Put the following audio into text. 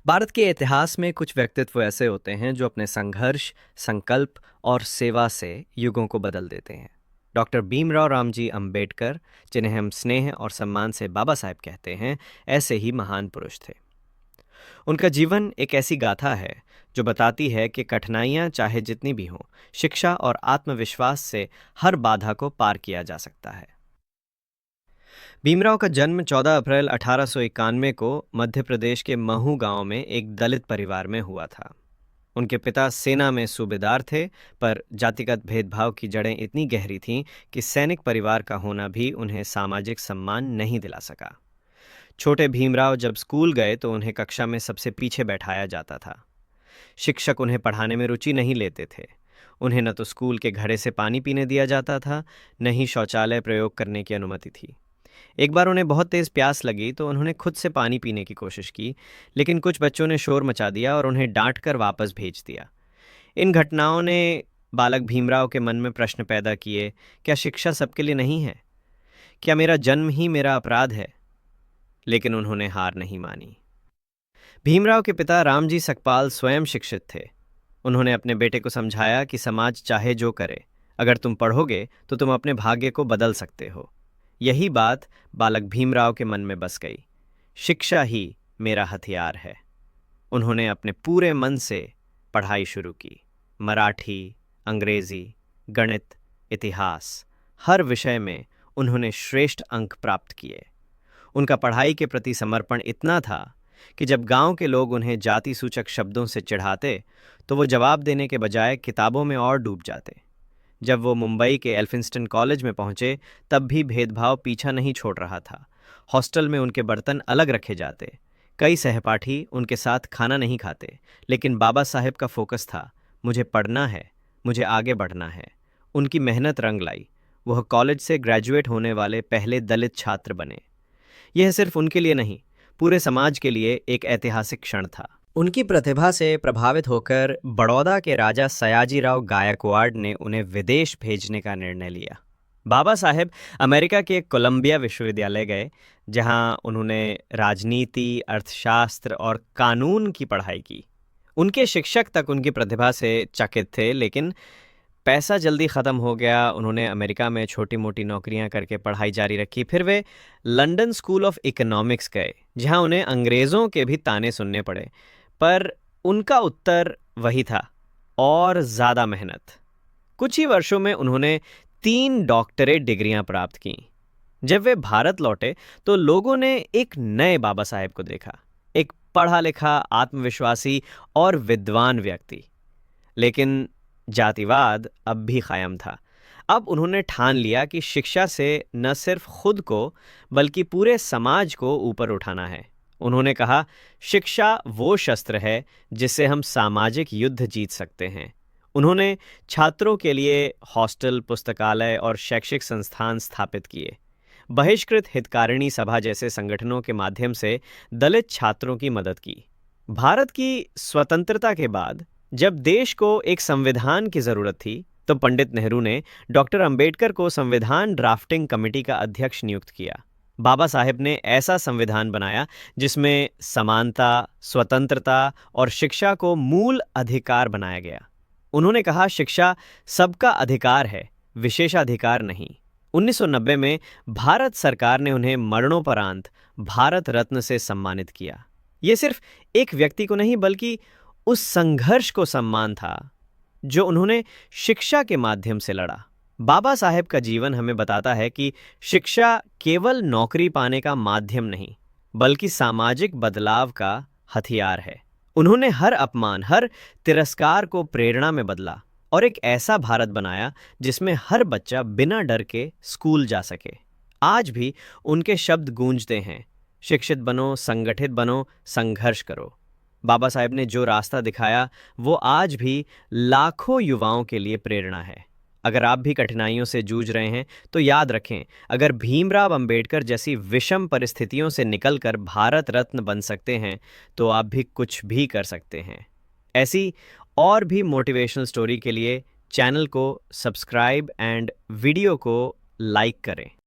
भारत के इतिहास में कुछ व्यक्तित्व ऐसे होते हैं जो अपने संघर्ष, संकल्प और सेवा से युगों को बदल देते हैं। डॉक्टर भीमराव रामजी अंबेडकर, जिन्हें हम स्नेह और सम्मान से बाबा साहेब कहते हैं, ऐसे ही महान पुरुष थे। उनका जीवन एक ऐसी गाथा है जो बताती है कि कठिनाइयां चाहे जितनी भी हों, शिक्षा और आत्मविश्वास से हर बाधा को पार किया जा सकता है। भीमराव का जन्म 14 अप्रैल 1891 को मध्य प्रदेश के महू गांव में एक दलित परिवार में हुआ था। उनके पिता सेना में सूबेदार थे, पर जातिगत भेदभाव की जड़ें इतनी गहरी थीं कि सैनिक परिवार का होना भी उन्हें सामाजिक सम्मान नहीं दिला सका। छोटे भीमराव जब स्कूल गए तो उन्हें कक्षा में सबसे पीछे बैठाया जाता था। शिक्षक उन्हें पढ़ाने में रुचि नहीं लेते थे। उन्हें न तो स्कूल के घड़े से पानी पीने दिया जाता था, न ही शौचालय प्रयोग करने की अनुमति थी। एक बार उन्हें बहुत तेज़ प्यास लगी तो उन्होंने खुद से पानी पीने की कोशिश की, लेकिन कुछ बच्चों ने शोर मचा दिया और उन्हें डांट कर वापस भेज दिया। इन घटनाओं ने बालक भीमराव के मन में प्रश्न पैदा किए, क्या शिक्षा सबके लिए नहीं है? क्या मेरा जन्म ही मेरा अपराध है? लेकिन उन्होंने हार नहीं मानी। भीमराव के पिता रामजी सकपाल स्वयं शिक्षित थे। उन्होंने अपने बेटे को समझाया कि समाज चाहे जो करे, अगर तुम पढ़ोगे तो तुम अपने भाग्य को बदल सकते हो। यही बात बालक भीमराव के मन में बस गई। शिक्षा ही मेरा हथियार है। उन्होंने अपने पूरे मन से पढ़ाई शुरू की। मराठी, अंग्रेजी, गणित, इतिहास, हर विषय में उन्होंने श्रेष्ठ अंक प्राप्त किए। उनका पढ़ाई के प्रति समर्पण इतना था कि जब गांव के लोग उन्हें जाति सूचक शब्दों से चिढ़ाते तो वो जवाब देने के बजाय किताबों में और डूब जाते। जब वो मुंबई के एल्फिंस्टन कॉलेज में पहुंचे तब भी भेदभाव पीछा नहीं छोड़ रहा था। हॉस्टल में उनके बर्तन अलग रखे जाते। कई सहपाठी उनके साथ खाना नहीं खाते, लेकिन बाबा साहेब का फोकस था, मुझे पढ़ना है, मुझे आगे बढ़ना है। उनकी मेहनत रंग लाई। वह कॉलेज से ग्रेजुएट होने वाले पहले दलित छात्र बने। यह सिर्फ उनके लिए नहीं, पूरे समाज के लिए एक ऐतिहासिक क्षण था। उनकी प्रतिभा से प्रभावित होकर बड़ौदा के राजा सयाजीराव गायकवाड़ ने उन्हें विदेश भेजने का निर्णय लिया। बाबा साहेब अमेरिका के कोलंबिया विश्वविद्यालय गए, जहां उन्होंने राजनीति, अर्थशास्त्र और कानून की पढ़ाई की। उनके शिक्षक तक उनकी प्रतिभा से चकित थे, लेकिन पैसा जल्दी ख़त्म हो गया। उन्होंने अमेरिका में छोटी मोटी नौकरियां करके पढ़ाई जारी रखी। फिर वे लंदन स्कूल ऑफ इकोनॉमिक्स गए, जहां उन्हें अंग्रेज़ों के भी ताने सुनने पड़े, पर उनका उत्तर वही था, और ज़्यादा मेहनत। कुछ ही वर्षों में उन्होंने 3 डॉक्टरेट डिग्रियां प्राप्त की। जब वे भारत लौटे तो लोगों ने एक नए बाबा साहेब को देखा, एक पढ़ा लिखा, आत्मविश्वासी और विद्वान व्यक्ति। लेकिन जातिवाद अब भी कायम था। अब उन्होंने ठान लिया कि शिक्षा से न सिर्फ खुद को बल्कि पूरे समाज को ऊपर उठाना है। उन्होंने कहा, शिक्षा वो शस्त्र है जिससे हम सामाजिक युद्ध जीत सकते हैं। उन्होंने छात्रों के लिए हॉस्टल, पुस्तकालय और शैक्षिक संस्थान स्थापित किए। बहिष्कृत हितकारिणी सभा जैसे संगठनों के माध्यम से दलित छात्रों की मदद की। भारत की स्वतंत्रता के बाद जब देश को एक संविधान की जरूरत थी, तो पंडित नेहरू ने डॉक्टर अंबेडकर को संविधान ड्राफ्टिंग कमेटी का अध्यक्ष नियुक्त किया। बाबा साहेब ने ऐसा संविधान बनाया जिसमें समानता, स्वतंत्रता और शिक्षा को मूल अधिकार बनाया गया। उन्होंने कहा, शिक्षा सबका अधिकार है, विशेषाधिकार नहीं। 1990 में भारत सरकार ने उन्हें मरणोपरांत भारत रत्न से सम्मानित किया। ये सिर्फ एक व्यक्ति को नहीं, बल्कि उस संघर्ष को सम्मान था जो उन्होंने शिक्षा के माध्यम से लड़ा। बाबा साहेब का जीवन हमें बताता है कि शिक्षा केवल नौकरी पाने का माध्यम नहीं, बल्कि सामाजिक बदलाव का हथियार है। उन्होंने हर अपमान, हर तिरस्कार को प्रेरणा में बदला और एक ऐसा भारत बनाया जिसमें हर बच्चा बिना डर के स्कूल जा सके। आज भी उनके शब्द गूंजते हैं, शिक्षित बनो, संगठित बनो, संघर्ष करो। बाबा साहेब ने जो रास्ता दिखाया वो आज भी लाखों युवाओं के लिए प्रेरणा है। अगर आप भी कठिनाइयों से जूझ रहे हैं तो याद रखें, अगर भीमराव अंबेडकर जैसी विषम परिस्थितियों से निकलकर भारत रत्न बन सकते हैं तो आप भी कुछ भी कर सकते हैं। ऐसी और भी मोटिवेशनल स्टोरी के लिए चैनल को सब्सक्राइब एंड वीडियो को लाइक करें।